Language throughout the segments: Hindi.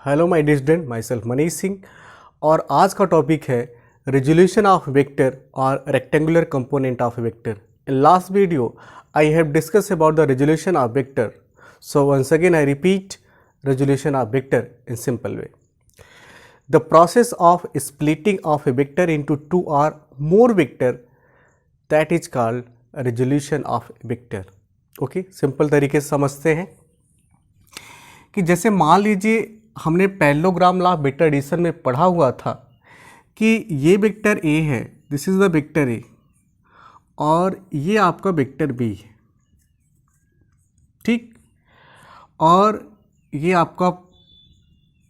Hello my dear student, myself Manish Singh. और आज का टॉपिक है रेजोल्यूशन ऑफ वेक्टर और rectangular component of vector. In last video I have discuss about the resolution of vector, so once again I repeat resolution of vector in simple way. The process of splitting of a vector into two और more vector, that is called resolution of vector. Okay, simple तरीके से समझते हैं कि जैसे मान लीजिए हमने parallelogram law of vector addition में पढ़ा हुआ था कि ये वेक्टर ए है, this is the vector A, और ये आपका वेक्टर बी है, ठीक। और ये आपका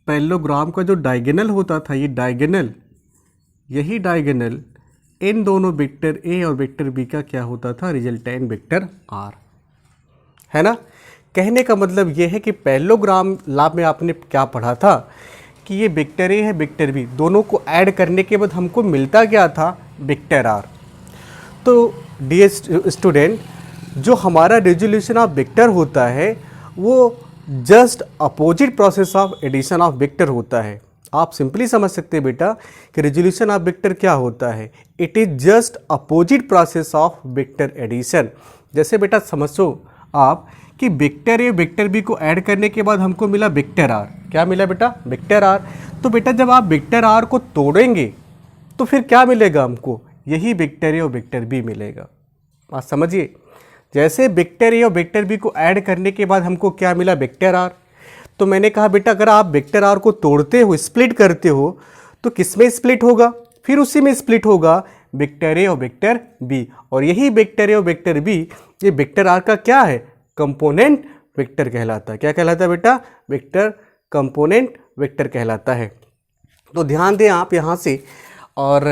पैरेललोग्राम का जो डायगोनल होता था, ये डायगोनल, यही डायगोनल इन दोनों वेक्टर ए और वेक्टर बी का क्या होता था, रिजल्टेंट वेक्टर आर, है ना। कहने का मतलब ये है कि पैरेललोग्राम लॉ में आपने क्या पढ़ा था कि ये वेक्टर ए है, वेक्टर बी, दोनों को ऐड करने के बाद हमको मिलता क्या था, वेक्टर आर। तो डियर स्टूडेंट, जो हमारा रेजोल्यूशन ऑफ वेक्टर होता है वो just opposite process of addition of vector होता है। आप सिंपली समझ सकते हैं बेटा कि रेजोल्यूशन ऑफ वेक्टर क्या होता है, it is just opposite process of vector addition. जैसे बेटा समझो आप कि वेक्टर ए वेक्टर बी को ऐड करने के बाद हमको मिला वेक्टर आर। क्या मिला बेटा, वेक्टर आर। तो बेटा जब आप वेक्टर आर को तोड़ेंगे तो फिर क्या मिलेगा हमको, यही वेक्टर ए और वेक्टर बी मिलेगा। बात समझिए, जैसे वेक्टर ए और वेक्टर बी को ऐड करने के बाद हमको क्या मिला, वेक्टर आर। तो मैंने कहा बेटा अगर आप वेक्टर आर को तोड़ते हो, स्प्लिट करते हो, तो किस में स्प्लिट होगा, फिर उसी में स्प्लिट होगा वेक्टर ए और वेक्टर बी। और यही वेक्टर ए और वेक्टर बी, ये वेक्टर आर का क्या है, कंपोनेंट वेक्टर कहलाता है। क्या कहलाता है बेटा, वेक्टर कंपोनेंट वेक्टर कहलाता है। तो ध्यान दें आप यहाँ से और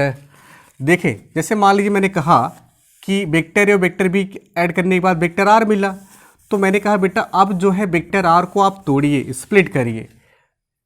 देखें, जैसे मान लीजिए मैंने कहा कि वेक्टर ए और वेक्टर बी ऐड करने के बाद वेक्टर आर मिला, तो मैंने कहा बेटा अब जो है वेक्टर आर को आप तोड़िए, स्प्लिट करिए,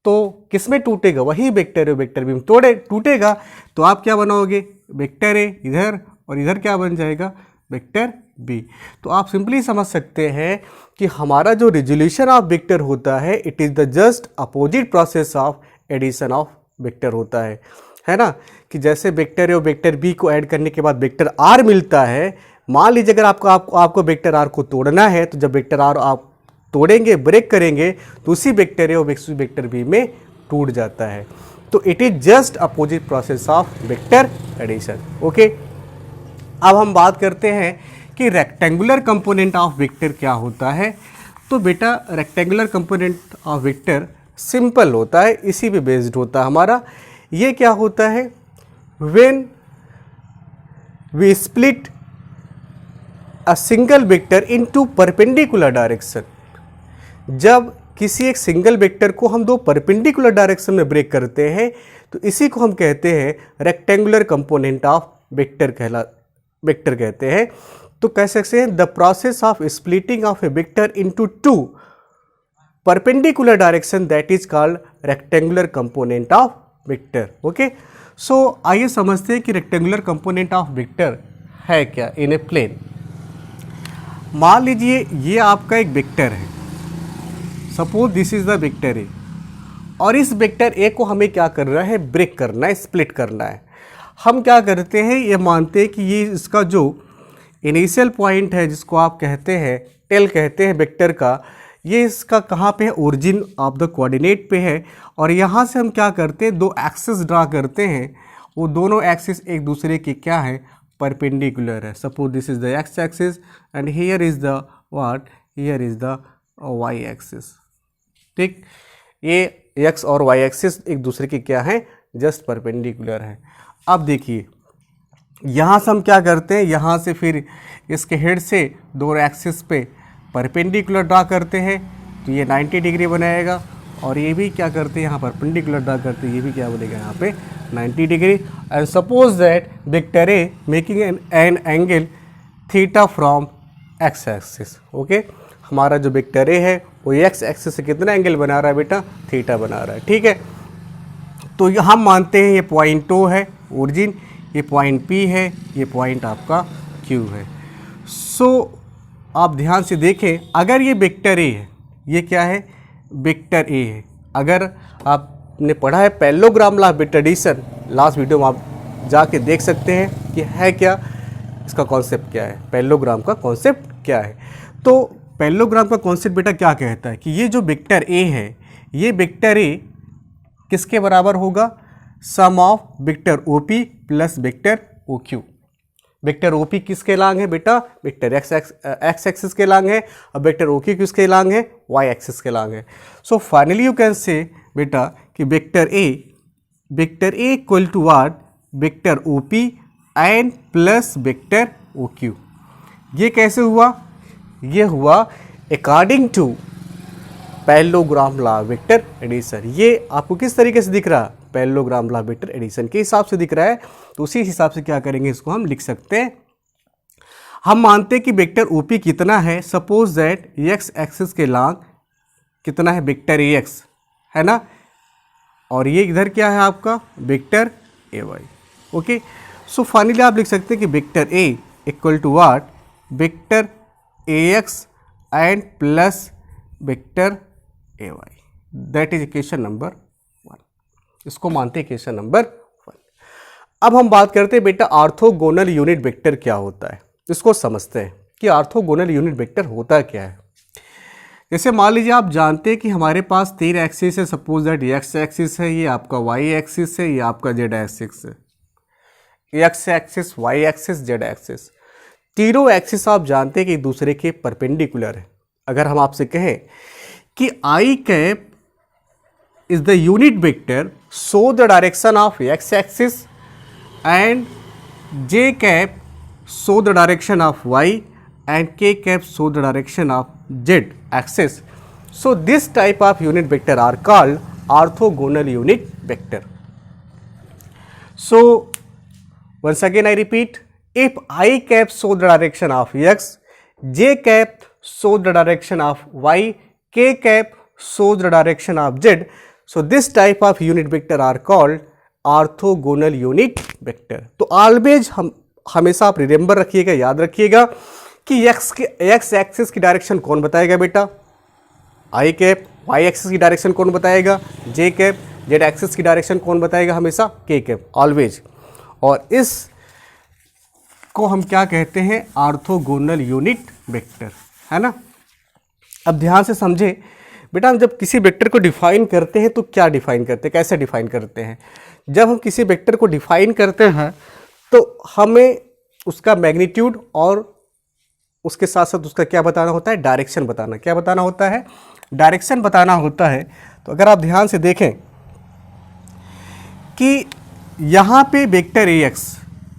तो किस में टूटेगा, वही वेक्टर ए और वेक्टर बी में टूटेगा। तो आप क्या बनाओगे, वेक्टर ए इधर और इधर क्या बन जाएगा, वेक्टर बी। तो आप सिंपली समझ सकते हैं कि हमारा जो रेजोल्यूशन ऑफ वेक्टर होता है, it is the just opposite process of addition of vector होता है ना। कि जैसे वेक्टर ए और वेक्टर बी को ऐड करने के बाद वेक्टर आर मिलता है। मान लीजिए अगर आपको वेक्टर आर को तोड़ना है, तो जब वेक्टर आर आप तोड़ेंगे, ब्रेक करेंगे, तो उसी वेक्टर ए और वेक्टर बी में टूट जाता है। तो it is just opposite process of vector addition. Okay, अब हम बात करते हैं कि रेक्टेंगुलर कंपोनेंट ऑफ वेक्टर क्या होता है। तो बेटा rectangular component of vector simple होता है, इसी पे बेस्ड होता है हमारा। ये क्या होता है, when we split a single vector into perpendicular direction. जब किसी एक सिंगल वेक्टर को हम दो परपेंडिकुलर डायरेक्शन में ब्रेक करते हैं, तो इसी को हम कहते हैं रेक्टेंगुलर कंपोनेंट ऑफ वेक्टर कहते हैं। तो कह सकते हैं the process of splitting of a vector into two perpendicular direction, that is called rectangular component of vector. Okay, so आइए समझते हैं कि रेक्टेंगुलर कंपोनेंट ऑफ वेक्टर है क्या इन ए प्लेन। मान लीजिए ये आपका एक वेक्टर है, suppose this is the vector A, और इस वेक्टर ए को हमें क्या करना है, ब्रेक करना है, स्प्लिट करना है। हम क्या करते हैं, ये मानते हैं कि ये इसका जो इनिशियल पॉइंट है, जिसको आप कहते हैं टेल कहते हैं वेक्टर का, ये इसका कहाँ पे है, ओरिजिन ऑफ द कोऑर्डिनेट पे है। और यहाँ से हम क्या करते हैं, दो एक्सिस ड्रा करते हैं, वो दोनों एक्सिस एक दूसरे के क्या है, परपेंडिकुलर है। Suppose this is the X axis and here is the what, here is the Y axis, ठीक। ये एक्स और वाई एक्सिस एक दूसरे के क्या है, जस्ट परपेंडिकुलर है। अब देखिए यहाँ से हम क्या करते हैं, यहाँ से फिर इसके हेड से दो एक्सिस पे परपेंडिकुलर ड्रा करते हैं, तो ये 90 डिग्री बनाएगा। और ये भी क्या करते हैं, यहाँ परपेंडिकुलर ड्रा करते हैं, ये भी क्या बनेगा यहाँ पे 90 degree. And suppose that vector A making an angle theta from x axis. Okay, हमारा जो वेक्टर ए है वो एक्स एक्सिस से कितना एंगल बना रहा है बेटा, थीटा बना रहा है, ठीक है। तो हम मानते हैं ये पॉइंट ओ है ओरिजिन, ये पॉइंट पी है, ये पॉइंट आपका क्यू है। सो आप ध्यान से देखें, अगर ये वेक्टर ए है, ये क्या है, वेक्टर ए है, अगर आपने पढ़ा है parallelogram law of bit addition, last video में आप जाके देख सकते हैं कि है क्या, इसका कॉन्सेप्ट क्या है, पैरेललोग्राम का कॉन्सेप्ट क्या है। तो पैरेललोग्राम का कॉन्सेप्ट बेटा क्या कहता है कि ये जो वेक्टर ए है, ये वेक्टर ए किसके बराबर होगा, sum of vector OP plus vector OQ. Vector OP किसके लांग है बेटा, वेक्टर एक्स एक्सिस के लांग है, और वेक्टर ओक्यू किसके लांग है, वाई एक्सिस के लांग है। So finally you can say बेटा कि vector A equal to what, vector OP and plus vector OQ. ये कैसे हुआ, ये हुआ according to parallelogram law of vector addition. ये आपको किस तरीके से दिख रहा है, parallelogram law of vector addition के हिसाब से दिख रहा है। तो उसी हिसाब से क्या करेंगे, इसको हम लिख सकते हैं। हम मानते हैं कि वेक्टर ओपी कितना है, सपोज दैट एक्स एक्सिस के लॉन्ग कितना है, वेक्टर ए एक्स है ना, और ये इधर क्या है आपका vector A Y. Okay, so finally आप लिख सकते हैं कि vector A equal to what, vector A X and plus vector A Y, that is equation number 1। इसको मानते हैं इक्वेशन नंबर 1। अब हम बात करते हैं बेटा ऑर्थोगोनल यूनिट वेक्टर क्या होता है, इसको समझते हैं कि ऑर्थोगोनल यूनिट वेक्टर होता क्या है। जैसे मान लीजिए आप जानते हैं कि हमारे पास 3 एक्सिस है, सपोज दैट एक्स एक्सिस है, ये आपका वाई एक्सिस है, ये आपका जेड एक्सिस है, X axis, Y axis, Z axis. तीनों एक्सिस आप जानते हैं कि एक दूसरे के परपेंडिकुलर है। अगर हम आपसे कहें कि I cap is the unit vector so the direction of X axis and J cap so the direction of Y and k cap show the direction of z axis. So this type of unit vector are called orthogonal unit vector. So once again I repeat, if I cap show the direction of x, j cap show the direction of y, k cap show the direction of z, so this type of unit vector are called orthogonal unit vector. तो always हम हमेशा आप रिमेंबर रखिएगा, याद रखिएगा कि एक्स एक्सिस की डायरेक्शन कौन बताएगा बेटा, आई कैप, वाई एक्सिस की डायरेक्शन कौन बताएगा, जे कैप, जेड एक्सिस की डायरेक्शन कौन बताएगा, हमेशा के कैप, ऑलवेज। और इस को हम क्या कहते हैं, ऑर्थोगोनल यूनिट वेक्टर, है ना। अब ध्यान से समझे बेटा, हम जब किसी वेक्टर को डिफाइन करते हैं तो क्या डिफाइन करते हैं, कैसे डिफाइन करते हैं। जब हम किसी वेक्टर को डिफाइन करते हैं तो हमें उसका मैग्नीट्यूड और उसके साथ साथ उसका क्या बताना होता है, डायरेक्शन बताना। क्या बताना होता है, डायरेक्शन बताना होता है। तो अगर आप ध्यान से देखें कि यहाँ पे वेक्टर ए एक्स,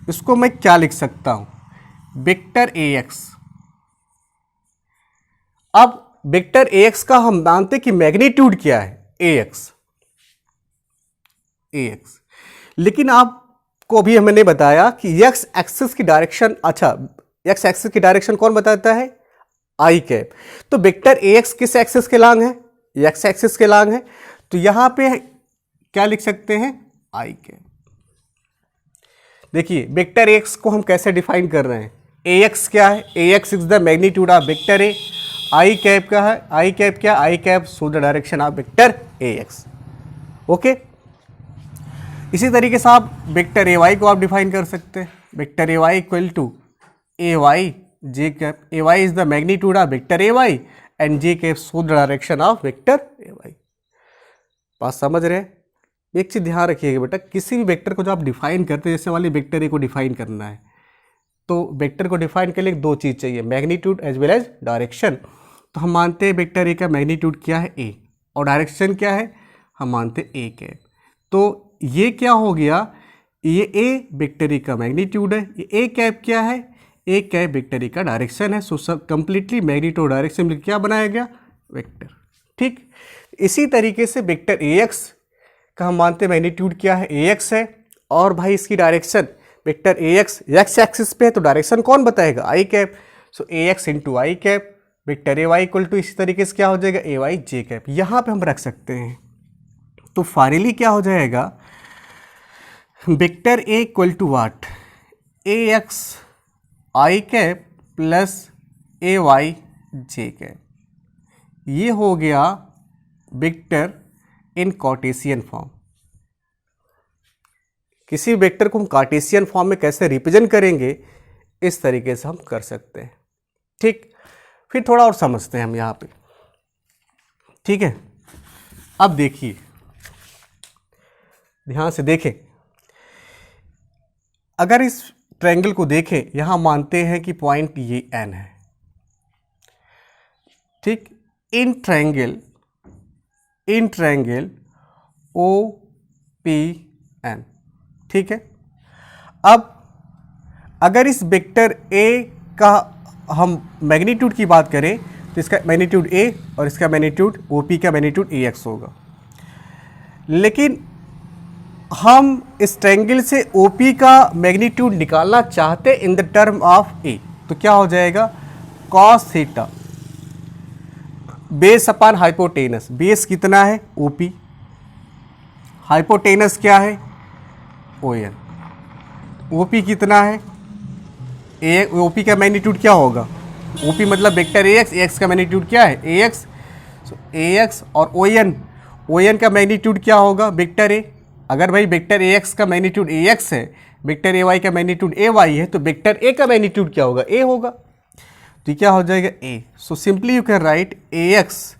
इसको मैं क्या लिख सकता हूँ, वेक्टर ए एक्स। अब वेक्टर ए एक्स का हम मानते कि मैग्नीट्यूड क्या है, ए एक्स, लेकिन आपको अभी हमने बताया कि एक्स एक्सिस की डायरेक्शन, अच्छा एक्स एक्सिस की डायरेक्शन कौन बताता है, आई कैप। तो वेक्टर ए एक्स किस एक्सिस के लांग है, एक्स एक्सिस के लांग है। तो यहां पे क्या लिख सकते हैं, आई कैप। देखिए वेक्टर ए एक्स को हम कैसे डिफाइन कर रहे हैं, ए एक्स क्या है, A X is the magnitude of vector A. I cap का है, आई कैप क्या, I cap so the direction of vector A X. Okay, इसी तरीके से आप वेक्टर ए वाई को आप डिफाइन कर सकते हैं, vector A Y equal to A Y J cap. A Y is the magnitude of vector A Y and J cap so the direction of vector A Y. बात समझ रहे हैं। एक चीज ध्यान रखिएगा बेटा, किसी भी वेक्टर को जो आप डिफाइन करते हैं, जैसे वाली वेक्टर ए को डिफाइन करना है, तो वेक्टर को डिफाइन करने के लिए 2 चीज़ चाहिए, magnitude as well as direction. तो हम मानते हैं वेक्टर ए का मैग्नीट्यूड क्या है, ए, और डायरेक्शन क्या है, हम मानते हैं ए कैप। तो ये क्या हो गया, ये ए वेक्टर ए का मैग्नीट्यूड है, ये ए कैप क्या है, ए कैप वेक्टर ए का डायरेक्शन है। सो सब कंप्लीटली मैग्नीट्यूड डायरेक्शन में क्या बनाया गया, वेक्टर। ठीक, इसी तरीके से वेक्टर ए एक्स का हम मानते हैं मैग्नीट्यूड क्या है, ए एक्स है, और भाई इसकी direction vector A X X axis पे है, तो डायरेक्शन कौन बताएगा, I cap. So A X into I cap, vector A Y equal to इसी तरीके से क्या हो जाएगा, ए वाई जे कैप। यहाँ पे हम रख सकते हैं। तो फाइनली क्या हो जाएगा, vector A equal to what, A x I cap plus A Y J cap. ये हो गया वेक्टर इन कार्टेशियन फॉर्म। किसी वेक्टर को हम कार्टेशियन फॉर्म में कैसे रिप्रेजेंट करेंगे, इस तरीके से हम कर सकते हैं। ठीक, फिर थोड़ा और समझते हैं हम यहाँ पे। ठीक है, अब देखिए, ध्यान से देखें, अगर इस ट्रायंगल को देखें, यहां मानते हैं कि पॉइंट ये एन है। ठीक, in triangle O P N. ठीक है, अब अगर इस वेक्टर ए का हम मैग्नीट्यूड की बात करें तो इसका मैग्नीट्यूड ए और इसका मैग्नीट्यूड ओ पी का मैग्नीट्यूड ए एक्स होगा। लेकिन हम इस ट्रायंगल से ओ पी का मैग्नीट्यूड निकालना चाहते इन द टर्म ऑफ ए, तो क्या हो जाएगा, cos theta base upon hypotenuse. Base कितना है, ओ पी, हाइपोटेनस क्या है, ओ एन। ओ पी कितना है, ए, ओ पी का मैग्नीट्यूड क्या होगा, ओ पी मतलब वेक्टर ए एक्स का मैग्नीट्यूड क्या है, ए एक्स। ए एक्स और ओ एन का मैग्नीट्यूड क्या होगा, वेक्टर ए। अगर भाई वेक्टर ए एक्स का मैग्नीट्यूड ए एक्स है, वेक्टर ए वाई का मैग्नीट्यूड ए वाई है, तो वेक्टर ए का मैग्नीट्यूड क्या होगा, ए होगा। तो क्या हो जाएगा, A. So simply you can write A X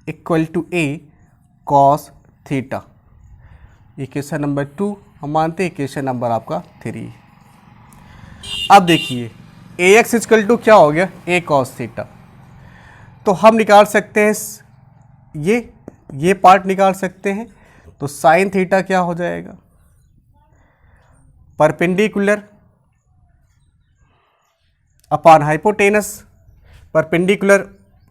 equal to A cos theta. Equation number 2 हम मानते हैं, इक्वेशन नंबर आपका 3। अब देखिए ए एक्स इक्वल टू क्या हो गया, ए कॉस थीटा। तो हम निकाल सकते हैं ये पार्ट निकाल सकते हैं। तो साइन थीटा क्या हो जाएगा, परपेंडिकुलर अपॉन हाइपोटेनस। परपेंडिकुलर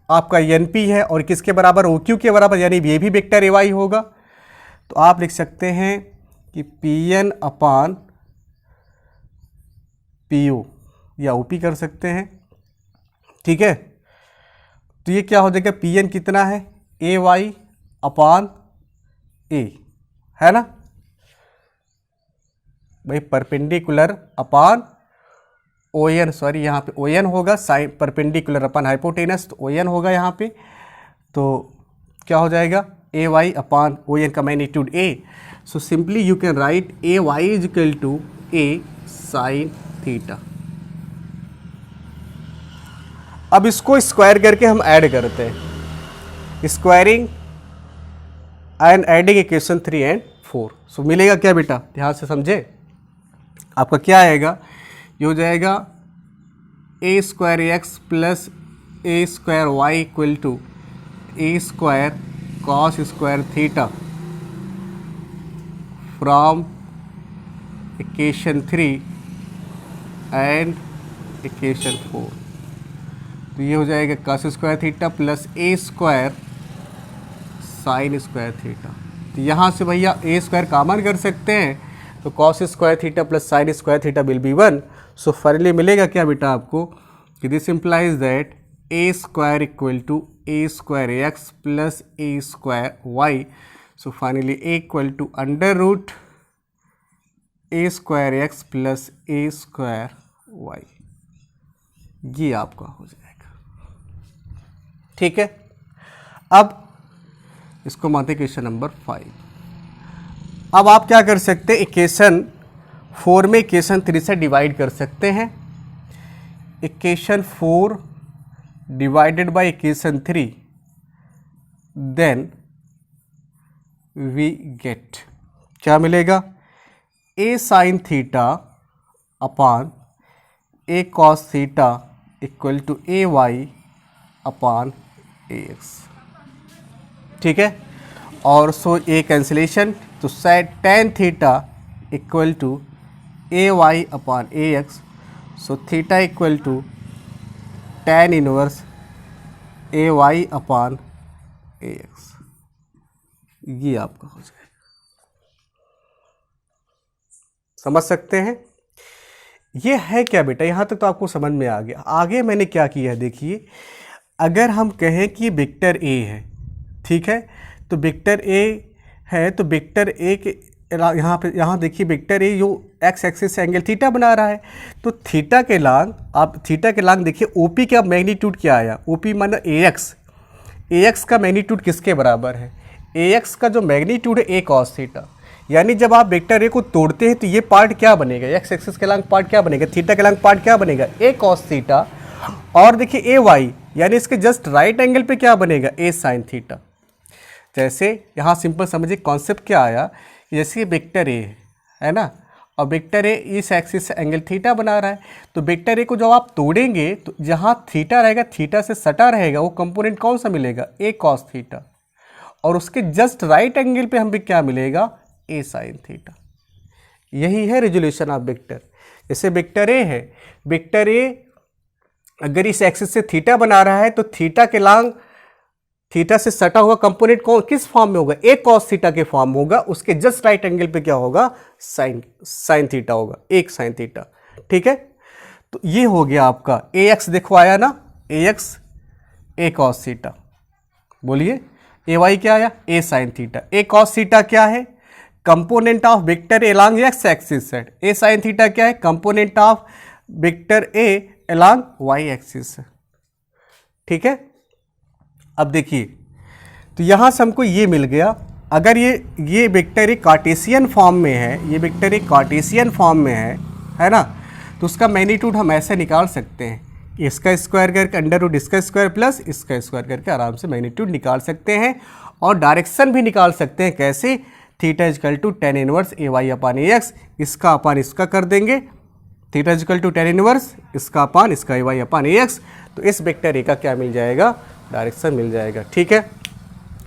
आपका एन पी है और किसके बराबर, ओ क्यू के बराबर, यानी ये भी वेक्टर ए वाई होगा। तो आप लिख सकते हैं कि P N upon P O या ओ पी कर सकते हैं। ठीक है, तो ये क्या हो जाएगा, पी एन कितना है, ए वाई अपॉन ए, है ना भाई, perpendicular upon O N, sorry यहाँ पे ओ एन होगा, साइन परपेंडिकुलर अपॉन हाइपोटेनस, तो ओ एन होगा यहाँ पे। तो क्या हो जाएगा, A Y upon O N का magnitude A. So simply you can write A Y is equal to A sine theta. अब इसको स्क्वायर करके हम ऐड करते हैं, squaring and adding equation 3 and 4। So मिलेगा क्या बेटा, ध्यान से समझे, आपका क्या आएगा, ये हो जाएगा A square x plus A square Y equal to A square cos square theta from equation 3 and equation 4। तो ये हो जाएगा कॉस स्क्वायर थीटा प्लस ए स्क्वायर साइन स्क्वायर थीटा। तो यहाँ से भैया ए स्क्वायर कॉमन कर सकते हैं, तो cos square theta plus sine square theta will be 1। So finally मिलेगा क्या बेटा आपको, कि this implies that A square equal to A square x plus A square Y. So finally A equal to under root A square x plus A square Y, ये आपका हो जाएगा। ठीक है, अब इसको मानते हैं इक्वेशन नंबर 5। अब आप क्या कर सकते हैं, इक्वेशन 4 में इक्वेशन 3 से डिवाइड कर सकते हैं। Equation 4 divided by equation 3, then we get क्या मिलेगा, A sine theta upon A cos theta equal to A Y upon A X. ठीक है, और सो ए कैंसिलेशन, तो sine tan theta equal to A Y upon A X. So theta equal to tan inverse A Y upon A X, ये आपका हो जाएगा। समझ सकते हैं, ये है क्या बेटा, यहाँ तक तो आपको समझ में आ गया। आगे मैंने क्या किया है देखिए, अगर हम कहें कि वेक्टर ए है, ठीक है, तो वेक्टर ए है, तो वेक्टर ए के यहाँ देखिए वेक्टर ए जो एक्स एक्सिस से एंगल थीटा बना रहा है, तो थीटा के लांग, आप थीटा के लांग देखिए ओपी का मैग्नीट्यूड क्या आया, ओपी माना ए एक्स का मैग्नीट्यूड किसके बराबर है, ए एक्स का जो मैग्नीट्यूड है ए कॉस थीटा, यानी जब आप वेक्टर ए को तोड़ते हैं तो ये पार्ट क्या बनेगा, एक्स एक्सिस के अलॉन्ग पार्ट क्या बनेगा, थीटा के अलॉन्ग पार्ट क्या बनेगा, ए कॉस थीटा। और देखिए ए वाई यानी इसके जस्ट राइट एंगल पे क्या बनेगा, ए साइन थीटा। जैसे यहाँ सिंपल समझिए कॉन्सेप्ट क्या आया, जैसे वेक्टर ए है ना, और वेक्टर ए इस एक्सिस से एंगल थीटा बना रहा है, तो वेक्टर ए को जब आप तोड़ेंगे तो जहाँ थीटा रहेगा, थीटा से सटा रहेगा, वो कंपोनेंट कौन सा मिलेगा, ए कॉस थीटा। और उसके जस्ट राइट एंगल पे हमें क्या मिलेगा, ए साइन थीटा। यही है रिजोल्यूशन ऑफ वेक्टर। जैसे वेक्टर ए है, वेक्टर ए अगर इस एक्सिस से थीटा बना रहा है तो थीटा के लॉन्ग थीटा से सटा हुआ कंपोनेंट कौन किस फॉर्म में होगा, ए कॉस थीटा के फॉर्म में होगा। उसके जस्ट राइट एंगल पे क्या होगा, साइन थीटा होगा, एक साइन थीटा। ठीक है, तो ये हो गया आपका ए एक्स, देखो आया ना, A X A cos theta. बोलिए ए वाई क्या आया, A sine theta. A cos theta क्या है, component of vector A along X axis है। ए साइन थीटा क्या है, component of vector A along Y axis है। ठीक है, अब देखिए तो यहां से हमको ये मिल गया, अगर ये वेक्टर एक कार्टेशियन फॉर्म में है, ये वेक्टर एक कार्टेशियन फॉर्म में है ना, तो उसका मैग्नीट्यूड हम ऐसे निकाल सकते हैं, इसका स्क्वायर करके अंडर रूट इसका स्क्वायर प्लस इसका स्क्वायर करके आराम से मैग्नीट्यूड निकाल सकते हैं। और डायरेक्शन भी निकाल सकते हैं, कैसे, theta equal to tan inverse A y upon a x, इसका अपान इसका कर देंगे, theta equal to tan inverse इसका अपान इसका ए वाई अपान ए एक्स, तो इस वेक्टर ए का क्या मिल जाएगा, डायरेक्शन मिल जाएगा। ठीक है,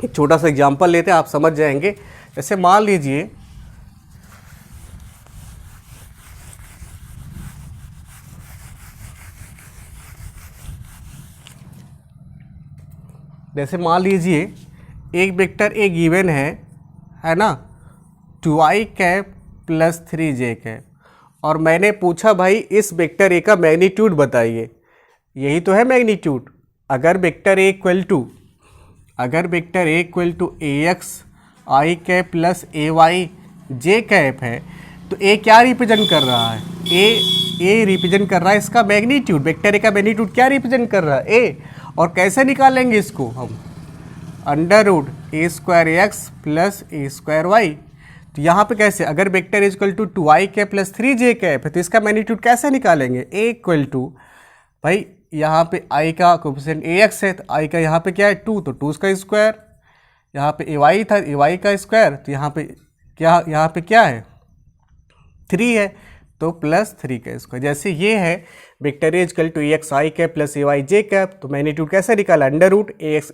एक छोटा सा एग्जांपल लेते हैं, आप समझ जाएंगे। जैसे मान लीजिए एक वेक्टर ए गिवन है ना, 2i cap plus 3j cap, और मैंने पूछा भाई इस वेक्टर ए का मैग्नीट्यूड बताइए। यही तो है मैग्नीट्यूड। अगर vector A equal to a x I cap plus A Y J cap है, तो ए क्या रिप्रेजेंट कर रहा है, ए रिप्रेजेंट कर रहा है इसका मैग्नीट्यूड। वेक्टर ए का मैग्नीट्यूड क्या रिप्रेजेंट कर रहा है, ए। और कैसे निकालेंगे इसको हम, अंडर रूट ए स्क्वायर एक्स प्लस ए स्क्वायर वाई। तो यहाँ पे कैसे, अगर vector equal to 2i cap plus 3j cap है तो इसका मैग्नीट्यूड कैसे निकालेंगे, ए इक्वल टू, भाई यहाँ पे i का कोफिशिएंट ax है, तो i का यहाँ पे क्या है 2, तो 2 का स्क्वायर, यहाँ पे ay था, ay का स्क्वायर, तो यहाँ पे क्या है 3 है, तो प्लस 3 का स्क्वायर। जैसे ये है vector a equal to ax i cap plus ay j cap, तो मैग्नीट्यूड कैसे निकाला, अंडर रूट ax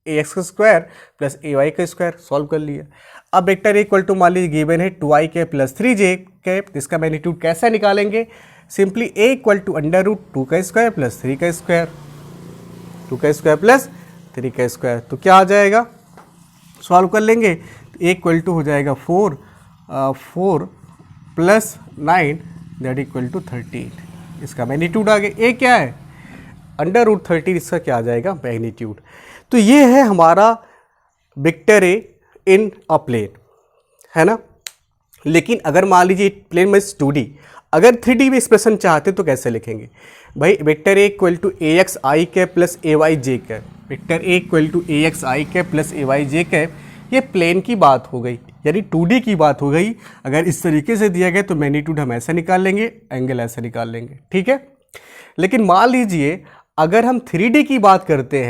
का स्क्वायर प्लस ay का स्क्वायर, सॉल्व कर लिया। अब वेक्टर इक्वल टू मान लीजिए गिवन है 2i cap plus 3j cap, इसका मैग्नीट्यूड कैसे निकालेंगे, simply a equal to under root 2 का स्क्वायर प्लस 3 का स्क्वायर, 2 का स्क्वायर प्लस 3 का स्क्वायर, तो क्या आ जाएगा, सॉल्व कर लेंगे, तो a इक्वल टू हो जाएगा 4 प्लस 9 दैट इक्वल टू 13। इसका मैग्नीट्यूड आ गया, a क्या है अंडर रूट 13, इसका क्या आ जाएगा मैग्नीट्यूड। तो ये है हमारा vector A in a plane, है ना। लेकिन अगर मान लीजिए प्लेन में 2D, अगर 3D में एक्सप्रेशन चाहते तो कैसे लिखेंगे, भाई vector A equal to a x I cap plus A Y J cap, vector A equal to a x I cap plus A Y J cap, ये प्लेन की बात हो गई, यानी 2D की बात हो गई। अगर इस तरीके से दिया गया तो मैग्नीट्यूड हम ऐसे निकाल लेंगे, एंगल ऐसे निकाल लेंगे, ठीक है। लेकिन मान लीजिए अगर हम 3D की बात करते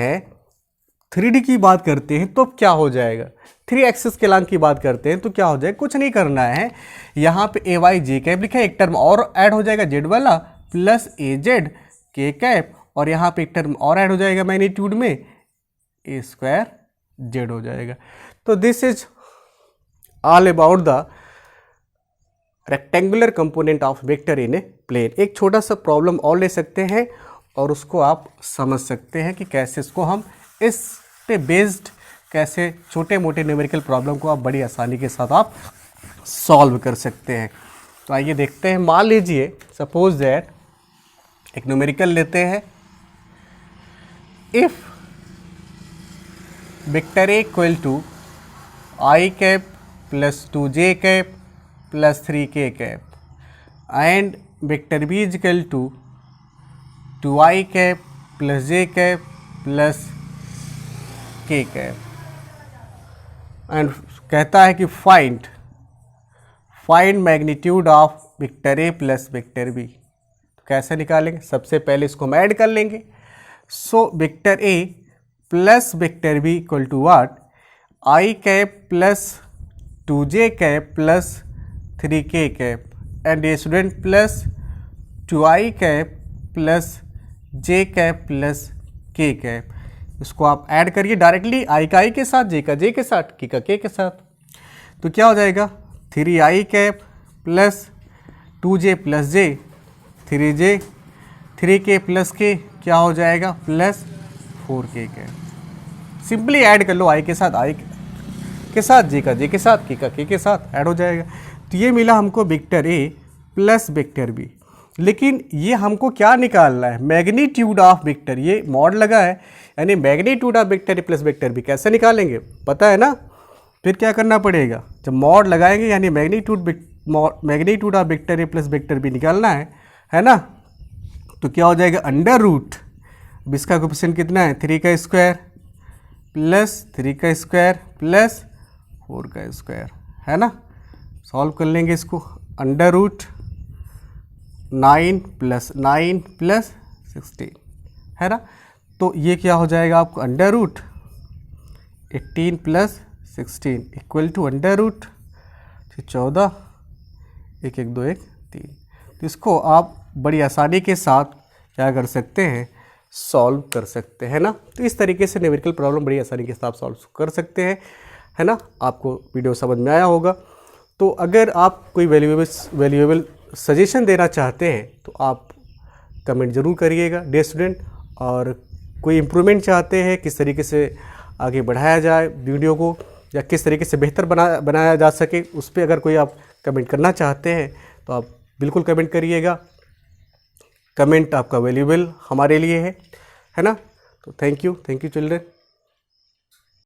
हैं तो क्या हो जाएगा, 3 एक्सिस के लॉन्ग की बात करते हैं तो क्या हो जाएगा, कुछ नहीं करना है, यहाँ पे ए वाई जे कैप लिखा है, एक टर्म और ऐड हो जाएगा जेड वाला प्लस ए जेड के कैप, और यहाँ पे एक टर्म और ऐड हो जाएगा मैग्नीट्यूड में, ए स्क्वायर जेड हो जाएगा। तो this is all about the rectangular component of vector in a plane. एक छोटा सा प्रॉब्लम और ले सकते हैं और उसको आप समझ सकते हैं कि कैसे इसको हम इस पे बेस्ड कैसे छोटे मोटे न्यूमेरिकल प्रॉब्लम को आप बड़ी आसानी के साथ आप सॉल्व कर सकते हैं। तो आइए देखते हैं, मान लीजिए सपोज दैट एक न्यूमेरिकल लेते हैं, if vector A equal to i cap plus 2j cap plus 3k cap and vector b equal to 2i cap plus j cap plus k cap, and कहता है कि find magnitude of vector a plus vector b. कैसे निकालेंगे? सबसे पहले इसको हम ऐड कर लेंगे। So vector a plus vector b equal to what, i cap plus 2j cap plus 3k cap and student plus 2i cap plus j cap plus k cap. इसको आप ऐड करिए डायरेक्टली, i का i के साथ, j का j के साथ, k का k के साथ। तो क्या हो जाएगा? 3i cap plus 2j plus j, 3j 3k plus k क्या हो जाएगा? Plus 4k cap. Simply add कर लो, i के साथ i के साथ, j का j के साथ, k का k के साथ ऐड हो जाएगा। तो ये मिला हमको vector a plus vector b। लेकिन ये हमको क्या निकालना है? Magnitude of vector. ये मॉड लगा है, यानी magnitude of vector a plus vector b कैसे निकालेंगे? पता है ना? फिर क्या करना पड़ेगा? जब मॉड लगाएंगे यानी magnitude of vector a plus vector b निकालना है ना? तो क्या हो जाएगा? अंडर रूट, अब इसका कोएफिशिएंट कितना है? 3 का स्क्वायर प्लस 3 का स्क्वायर प्लस 4 का स्क्वायर, है ना? सॉल्व कर लेंगे इसको। अंडर रूट 9 प्लस 9 प्लस 16, है ना? तो ये क्या हो जाएगा आपको? Under root 18 plus 16 equal to under root 14, 1 1 2 1 3। तो इसको आप बड़ी आसानी के साथ क्या कर सकते हैं? सॉल्व कर सकते हैं ना? तो इस तरीके से न्यूमेरिकल प्रॉब्लम बड़ी आसानी के साथ सॉल्व कर सकते हैं, है ना? आपको वीडियो समझ में आया होगा। तो अगर आप कोई वैल्यूएबल सजेशन देना चाहते हैं तो आप कमेंट ज़रूर करिएगा डियर स्टूडेंट। और कोई इम्प्रूवमेंट चाहते हैं, किस तरीके से आगे बढ़ाया जाए वीडियो को या किस तरीके से बेहतर बनाया जा सके, उस पर अगर कोई आप कमेंट करना चाहते हैं तो आप बिल्कुल कमेंट करिएगा। कमेंट आपका वैल्यूएबल हमारे लिए है ना? तो थैंक यू चिल्ड्रन।